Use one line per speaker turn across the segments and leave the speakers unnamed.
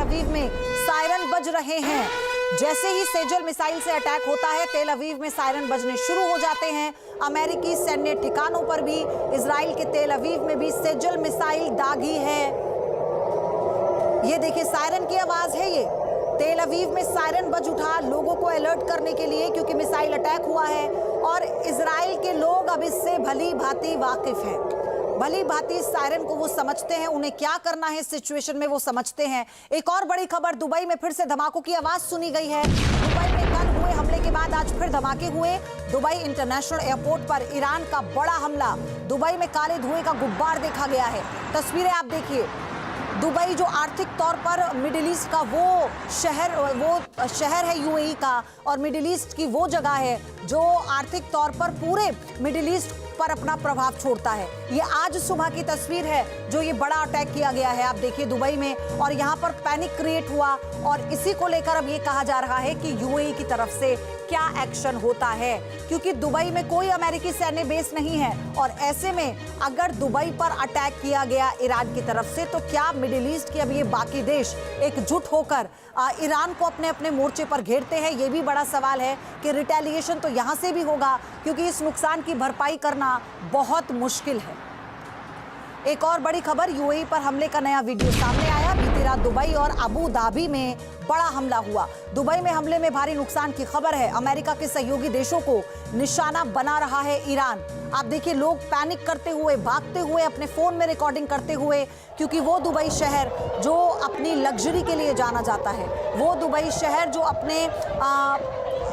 अवीव में सायरन बज रहे हैं। जैसे ही सेजल मिसाइल से अटैक होता है, तेल अवीव में सायरन बजने शुरू हो जाते हैं। अमेरिकी सैन्य ठिकानों पर भी, इजराइल के तेल अवीव में भी सेजल मिसाइल दागी है। ये देखिए सायरन की आवाज है। ये तेल अवीव में सायरन बज उठा लोगों को अलर्ट करने के लिए, क्योंकि मिसाइल अटैक हुआ है और इजराइल के लोग अब इससे भली भांति वाकिफ हैं। भली भांति इस सायरन को वो समझते हैं, उन्हें क्या करना है इस सिचुएशन में वो समझते हैं। एक और बड़ी खबर, दुबई में फिर से धमाकों की आवाज सुनी गई है। दुबई में कल हुए हमले के बाद आज फिर धमाके हुए। दुबई इंटरनेशनल एयरपोर्ट पर ईरान का बड़ा हमला। दुबई में काले धुएं का गुब्बार देखा गया है। तस्वीरें आप देखिए। दुबई जो आर्थिक तौर पर मिडिल ईस्ट का वो शहर है यूएई का, और मिडिल ईस्ट की वो जगह है जो आर्थिक तौर पर पूरे मिडिल ईस्ट पर अपना प्रभाव छोड़ता है। ये आज सुबह की तस्वीर है जो ये बड़ा अटैक किया गया है, आप देखिए दुबई में, और यहाँ पर पैनिक क्रिएट हुआ और इसी को लेकर अब ये कहा जा रहा है कि यूएई की तरफ से क्या एक्शन होता है, क्योंकि दुबई में कोई अमेरिकी सैन्य बेस नहीं है। और ऐसे में अगर दुबई पर अटैक किया गया ईरान की तरफ से, तो क्या मिडिल ईस्ट के अब ये बाकी देश एकजुट होकर ईरान को अपने अपने मोर्चे पर घेरते हैं? ये भी बड़ा सवाल है कि रिटेलिएशन तो यहाँ से भी होगा, क्योंकि इस नुकसान की भरपाई करना बहुत मुश्किल है। एक और बड़ी खबर, यूएई पर हमले का नया वीडियो सामने आया। बीती रात दुबई और अबू धाबी में बड़ा हमला हुआ। दुबई में हमले में भारी नुकसान की खबर है। अमेरिका के सहयोगी देशों को निशाना बना रहा है ईरान। आप देखिए लोग पैनिक करते हुए, भागते हुए, अपने फोन में रिकॉर्डिंग करते हुए, क्योंकि वो दुबई शहर जो अपनी लग्जरी के लिए जाना जाता है, वो दुबई शहर जो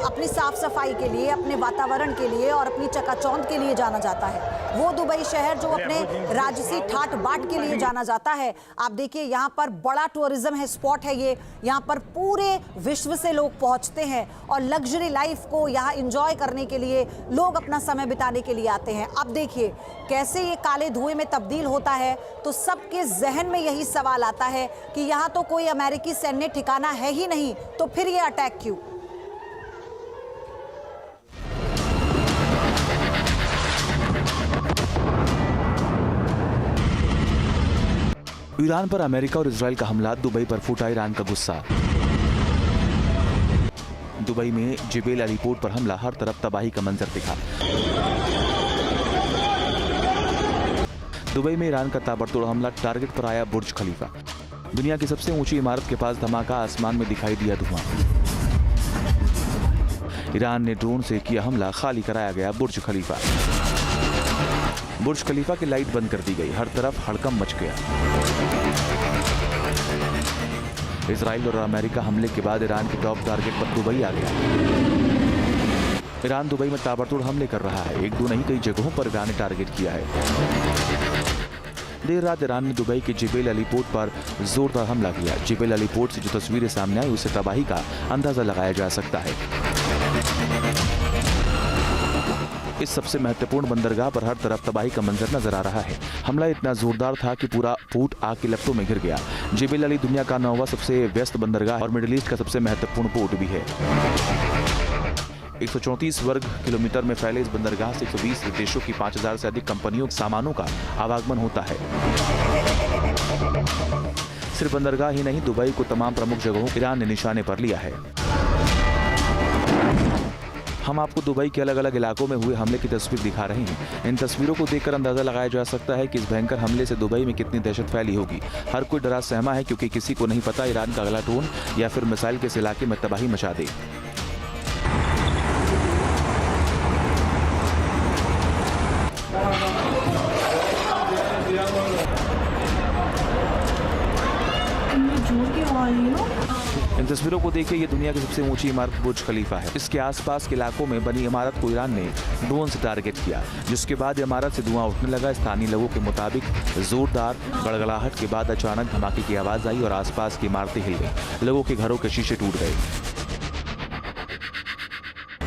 अपनी साफ सफाई के लिए, अपने वातावरण के लिए और अपनी चकाचौंध के लिए जाना जाता है, वो दुबई शहर जो अपने राजसी ठाट बाट के लिए जाना जाता है। आप देखिए यहाँ पर बड़ा टूरिज्म है, स्पॉट है ये। यहाँ पर पूरे विश्व से लोग पहुँचते हैं और लग्जरी लाइफ को यहाँ इंजॉय करने के लिए लोग अपना समय बिताने के लिए आते हैं। अब देखिए कैसे ये काले धुएं में तब्दील होता है, तो सबके जहन में यही सवाल आता है कि यहाँ तो कोई अमेरिकी सैन्य ठिकाना है ही नहीं, तो फिर ये अटैक क्यों?
ईरान पर अमेरिका और इजराइल का हमला, दुबई पर फूटा ईरान का गुस्सा। दुबई में जिबेल एयरपोर्ट पर हमला, हर तरफ तबाही का मंजर दिखा। दुबई में ईरान का ताबड़तोड़ हमला, टारगेट पर आया बुर्ज खलीफा। दुनिया की सबसे ऊंची इमारत के पास धमाका, आसमान में दिखाई दिया धुआं। ईरान ने ड्रोन से किया हमला, खाली कराया गया बुर्ज खलीफा। बुर्ज खलीफा की लाइट बंद कर दी गई, हर तरफ हड़कंप मच गया। इजराइल और अमेरिका हमले के बाद ईरान के टॉप टारगेट पर दुबई आ गया। ईरान दुबई में ताबड़तोड़ हमले कर रहा है। एक दो नहीं, कई जगहों पर ईरान ने टारगेट किया है। देर रात ईरान ने दुबई के जिबेल एयरपोर्ट पर जोरदार हमला किया। जिबेल एयरपोर्ट से जो तस्वीरें सामने आई, उससे तबाही का अंदाजा लगाया जा सकता है। इस सबसे महत्वपूर्ण बंदरगाह पर हर तरफ तबाही का मंजर नजर आ रहा है। हमला इतना जोरदार था कि पूरा पोर्ट आग की लपटों में घिर गया। जिबेल अली दुनिया का 9वां सबसे व्यस्त बंदरगाह और मिडिल ईस्ट का सबसे महत्वपूर्ण पोर्ट भी है। 134 वर्ग किलोमीटर में फैले इस बंदरगाह से 120 देशों की 5000 से अधिक कंपनियों के सामानों का आवागमन होता है। सिर्फ बंदरगाह ही नहीं, दुबई को तमाम प्रमुख जगहों ईरान ने निशाने पर लिया है। हम आपको दुबई के अलग अलग इलाकों में हुए हमले की तस्वीर दिखा रहे हैं। इन तस्वीरों को देखकर अंदाजा लगाया जा सकता है कि इस भयंकर हमले से दुबई में कितनी दहशत फैली होगी। हर कोई डरा सहमा है, क्योंकि किसी को नहीं पता ईरान का अगला ड्रोन या फिर मिसाइल किस इलाके में तबाही मचा दे। इन तस्वीरों को देखिए, ये दुनिया की सबसे ऊंची इमारत बुर्ज खलीफा है। इसके आसपास के इलाकों में बनी इमारत को ईरान ने ड्रोन से टारगेट किया, जिसके बाद इमारत से धुआं उठने लगा। स्थानीय लोगों के मुताबिक जोरदार गड़गड़ाहट के बाद अचानक धमाके की आवाज आई और आसपास की इमारतें हिल गई। लोगों के घरों के शीशे टूट गए।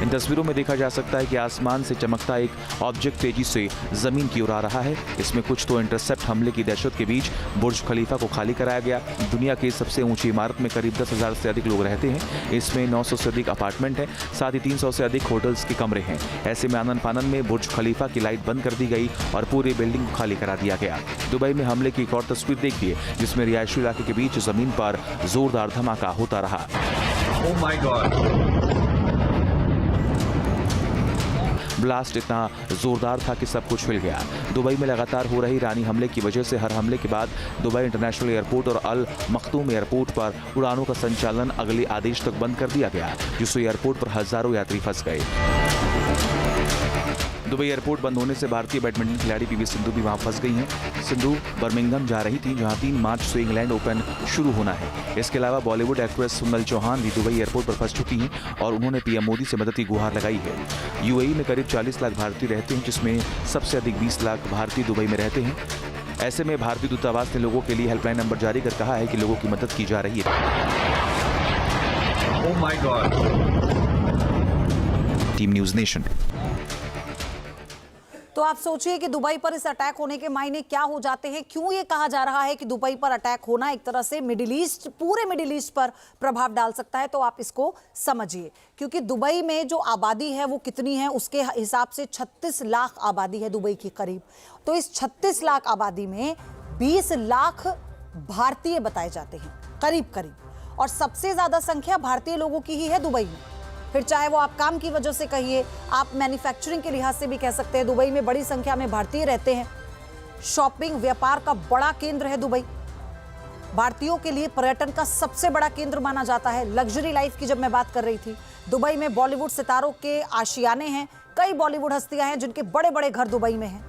इन तस्वीरों में देखा जा सकता है कि आसमान से चमकता एक ऑब्जेक्ट तेजी से जमीन की ओर आ रहा है। इसमें कुछ तो इंटरसेप्ट हमले की दहशत के बीच बुर्ज खलीफा को खाली कराया गया। दुनिया की सबसे ऊंची इमारत में करीब 10,000 से अधिक लोग रहते हैं। इसमें 900 से अधिक अपार्टमेंट हैं, साथ ही 300 से अधिक होटल्स के कमरे हैं। ऐसे में आनन फानन में बुर्ज खलीफा की लाइट बंद कर दी गई और पूरी बिल्डिंग को खाली करा दिया गया। दुबई में हमले की एक और तस्वीर देखिए, जिसमें रिहायशी इलाके के बीच जमीन पर जोरदार धमाका होता रहा।
Oh my God.
ब्लास्ट इतना जोरदार था कि सब कुछ हिल गया। दुबई में लगातार हो रही ईरानी हमले की वजह से हर हमले के बाद दुबई इंटरनेशनल एयरपोर्ट और अल मखतूम एयरपोर्ट पर उड़ानों का संचालन अगले आदेश तक बंद कर दिया गया, जिससे एयरपोर्ट पर हजारों यात्री फंस गए। दुबई एयरपोर्ट बंद होने से भारतीय बैडमिंटन खिलाड़ी पीवी सिंधु भी वहां फंस गई हैं। सिंधु बर्मिंघम जा रही थी, जहां 3 मार्च से इंग्लैंड ओपन शुरू होना है। इसके अलावा बॉलीवुड एक्ट्रेस सुमन चौहान भी दुबई एयरपोर्ट पर फंस चुकी हैं और उन्होंने पीएम मोदी से मदद की गुहार लगाई है। यूएई में करीब 40 लाख भारतीय रहते हैं, जिसमें सबसे अधिक 20 लाख भारतीय दुबई में रहते हैं। ऐसे में भारतीय दूतावास ने लोगों के लिए हेल्पलाइन नंबर जारी कर कहा है कि लोगों की मदद की जा रही है।
Oh my God.
Team news nation.
तो आप सोचिए कि दुबई पर इस अटैक होने के मायने क्या हो जाते हैं। क्यों ये कहा जा रहा है कि दुबई पर अटैक होना एक तरह से पूरे मिडिल ईस्ट पर प्रभाव डाल सकता है, तो आप इसको समझिए। क्योंकि दुबई में जो आबादी है वो कितनी है, उसके हिसाब से 36 लाख आबादी है दुबई की करीब। तो इस 36 लाख आबादी में 20 लाख भारतीय बताए जाते हैं करीब करीब, और सबसे ज्यादा संख्या भारतीय लोगों की ही है दुबई में। फिर चाहे वो आप काम की वजह से कहिए, आप मैन्युफैक्चरिंग के लिहाज से भी कह सकते हैं। दुबई में बड़ी संख्या में भारतीय रहते हैं। शॉपिंग व्यापार का बड़ा केंद्र है दुबई। भारतीयों के लिए पर्यटन का सबसे बड़ा केंद्र माना जाता है। लग्जरी लाइफ की जब मैं बात कर रही थी, दुबई में बॉलीवुड सितारों के आशियाने हैं। कई बॉलीवुड हस्तियां हैं जिनके बड़े बड़े घर दुबई में हैं।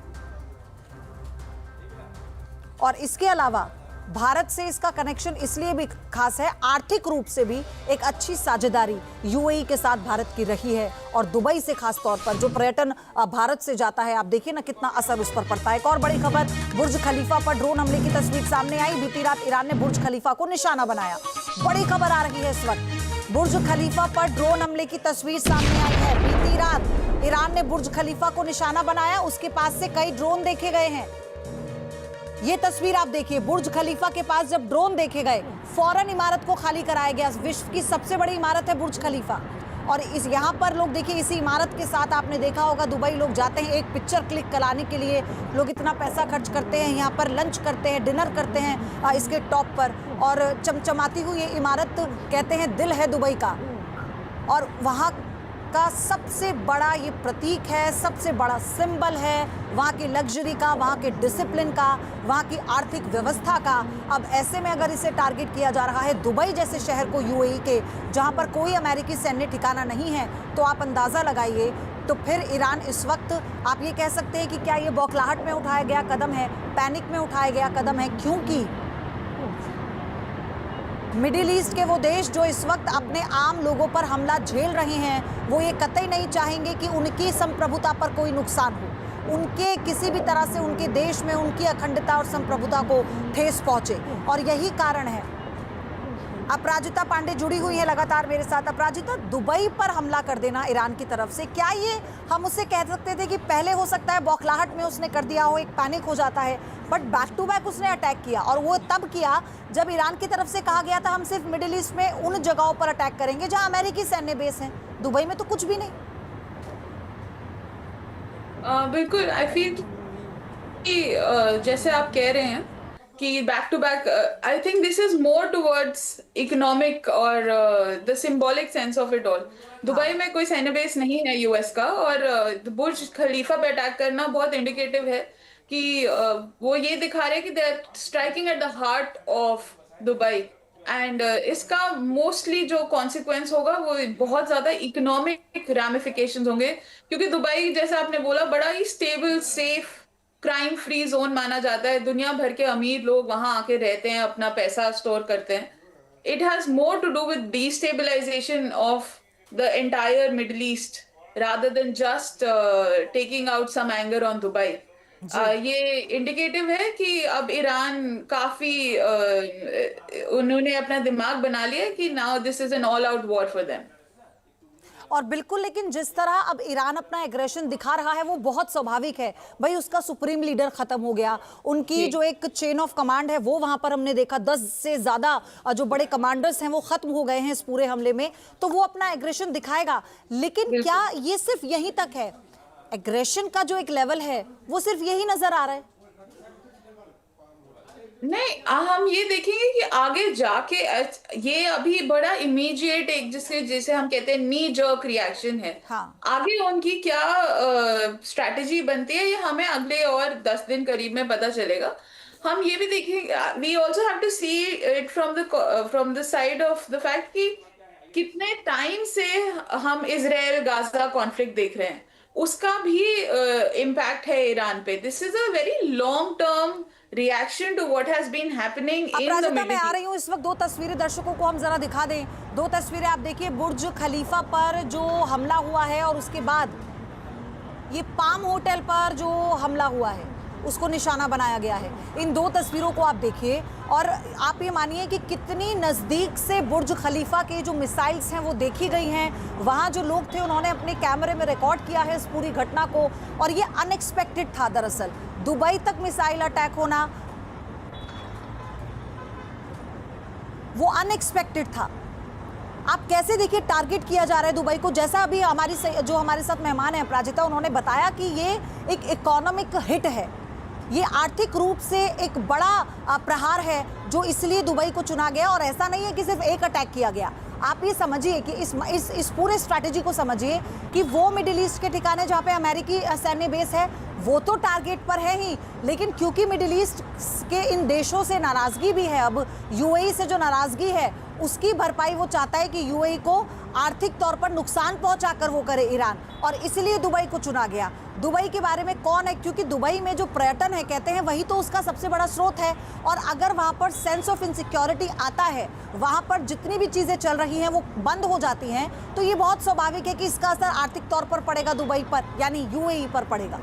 और इसके अलावा भारत से इसका कनेक्शन इसलिए भी खास है, आर्थिक रूप से भी एक अच्छी साझेदारी यूएई के साथ भारत की रही है। और दुबई से खास तौर पर जो पर्यटन भारत से जाता है, आप देखिए ना कितना असर उस पर पड़ता है। एक और बड़ी खबर, बुर्ज खलीफा पर ड्रोन हमले की तस्वीर सामने आई। बीती रात ईरान ने बुर्ज खलीफा को निशाना बनाया। बड़ी खबर आ रही है इस वक्त, बुर्ज खलीफा पर ड्रोन हमले की तस्वीर सामने आई है। बीती रात ईरान ने बुर्ज खलीफा को निशाना बनाया, उसके पास से कई ड्रोन देखे गए हैं। ये तस्वीर आप देखिए, बुर्ज खलीफा के पास जब ड्रोन देखे गए, फौरन इमारत को खाली कराया गया। विश्व की सबसे बड़ी इमारत है बुर्ज खलीफा, और इस यहाँ पर लोग देखिए, इसी इमारत के साथ आपने देखा होगा दुबई लोग जाते हैं एक पिक्चर क्लिक कराने के लिए। लोग इतना पैसा खर्च करते हैं, यहाँ पर लंच करते हैं, डिनर करते हैं इसके टॉप पर। और चमचमाती हुई ये इमारत कहते हैं दिल है दुबई का, और वहाँ का सबसे बड़ा ये प्रतीक है, सबसे बड़ा सिंबल है वहाँ की लग्जरी का, वहाँ के डिसिप्लिन का, वहाँ की आर्थिक व्यवस्था का। अब ऐसे में अगर इसे टारगेट किया जा रहा है दुबई जैसे शहर को, यूएई के, जहाँ पर कोई अमेरिकी सैन्य ठिकाना नहीं है, तो आप अंदाज़ा लगाइए। तो फिर ईरान इस वक्त आप ये कह सकते हैं कि क्या ये बौखलाहट में उठाया गया कदम है, पैनिक में उठाया गया कदम है, क्योंकि मिडिल ईस्ट के वो देश जो इस वक्त अपने आम लोगों पर हमला झेल रहे हैं, वो ये कतई नहीं चाहेंगे कि उनकी संप्रभुता पर कोई नुकसान हो, उनके किसी भी तरह से उनके देश में उनकी अखंडता और संप्रभुता को ठेस पहुंचे। और यही कारण है। अपराजिता पांडे जुड़ी हुई है लगातार मेरे साथ। अपराजिता, दुबई पर हमला कर देना ईरान की तरफ से, क्या ये हम उससे कह सकते थे कि पहले हो सकता है बौखलाहट में उसने कर दिया हो, एक पैनिक हो जाता है, बट बैक टू बैक उसने अटैक किया, और वो तब किया जब ईरान की तरफ से कहा गया था हम सिर्फ मिडिल ईस्ट में उन जगहों पर अटैक करेंगे जहां अमेरिकी सैन्य बेस हैं। दुबई में तो कुछ भी नहीं।
बिल्कुल, आई फील कि जैसे आप कह रहे हैं कि back to back, I think this is more towards economic or the symbolic sense of it all. Dubai में कोई सैन्य बेस नहीं है यूएस का, और बुर्ज खलीफा पे अटैक करना बहुत इंडिकेटिव है कि वो ये दिखा रहे हैं कि they are striking at the heart of Dubai. And इसका मोस्टली जो कॉन्सिक्वेंस होगा वो बहुत ज्यादा इकोनॉमिक रैमिफिकेशंस होंगे, क्योंकि दुबई जैसा आपने बोला बड़ा ही stable, safe, crime free zone माना जाता है। दुनिया भर के अमीर लोग वहां आके रहते हैं, अपना पैसा स्टोर करते हैं। It has more to do with destabilisation of the entire Middle East rather than just taking out some anger on Dubai. ये इंडिकेटिव है कि अब ईरान काफी उन्होंने अपना दिमाग बना लिया कि now this is an all out war for them.
और बिल्कुल, लेकिन जिस तरह अब ईरान अपना एग्रेशन दिखा रहा है वो बहुत स्वाभाविक है। भाई उसका सुप्रीम लीडर खत्म हो गया, उनकी जो एक चेन ऑफ कमांड है वो वहां पर हमने देखा 10 से ज्यादा जो बड़े कमांडर्स हैं वो खत्म हो गए हैं इस पूरे हमले में, तो वो अपना एग्रेशन दिखाएगा। लेकिन क्या ये सिर्फ यहीं तक है? एग्रेशन का जो एक लेवल है वो सिर्फ यही नजर आ रहा है?
नहीं, हम ये देखेंगे कि आगे जाके ये अभी बड़ा इमीडिएट एक जिसे हम कहते हैं नी जर्क रिएक्शन है।
हाँ।
आगे उनकी क्या स्ट्रैटेजी बनती है ये हमें अगले और 10 दिन करीब में पता चलेगा। हम ये भी देखेंगे, we also have to see it from the side of the fact कि कितने टाइम से हम इजराइल गाजा कॉन्फ्लिक्ट देख रहे हैं, उसका भी इम्पैक्ट है ईरान पे। This is a very long term reaction to what has been happening in the
Aparajita, मैं
मिडिल
आ रही हूँ इस वक्त। 2 तस्वीरें दर्शकों को हम जरा दिखा दें। 2 तस्वीरें आप देखिए, बुर्ज खलीफा पर जो हमला हुआ है और उसके बाद ये पाम होटल पर जो हमला हुआ है उसको निशाना बनाया गया है। इन 2 तस्वीरों को आप देखिए और आप ये मानिए कि कितनी नज़दीक से बुर्ज खलीफा के जो मिसाइल्स हैं वो देखी गई हैं। वहाँ जो लोग थे उन्होंने अपने कैमरे में रिकॉर्ड किया है इस पूरी घटना को, और ये अनएक्सपेक्टेड था। दरअसल दुबई तक मिसाइल अटैक होना वो अनएक्सपेक्टेड था। आप कैसे देखिए टारगेट किया जा रहा है दुबई को, जैसा अभी जो हमारे साथ मेहमान हैं अपराजिता, उन्होंने बताया कि ये एक इकोनॉमिक हिट है, ये आर्थिक रूप से एक बड़ा प्रहार है जो इसलिए दुबई को चुना गया। और ऐसा नहीं है कि सिर्फ एक अटैक किया गया। आप ये समझिए कि इस पूरे स्ट्रैटेजी को समझिए कि वो मिडिल ईस्ट के ठिकाने जहाँ पे अमेरिकी सैन्य बेस है वो तो टारगेट पर है ही, लेकिन क्योंकि मिडिल ईस्ट के इन देशों से नाराजगी भी है, अब यूएई से जो नाराजगी है उसकी भरपाई वो चाहता है कि यूएई को आर्थिक तौर पर नुकसान पहुंचाकर वो करे ईरान, और इसलिए दुबई को चुना गया। दुबई के बारे में कौन है, क्योंकि दुबई में जो पर्यटन है कहते हैं वही तो उसका सबसे बड़ा स्रोत है, और अगर वहाँ पर सेंस ऑफ इनसिक्योरिटी आता है, वहाँ पर जितनी भी चीज़ें चल रही हैं वो बंद हो जाती हैं, तो ये बहुत स्वाभाविक है कि इसका असर आर्थिक तौर पर पड़ेगा दुबई पर, यानी यूएई पर पड़ेगा।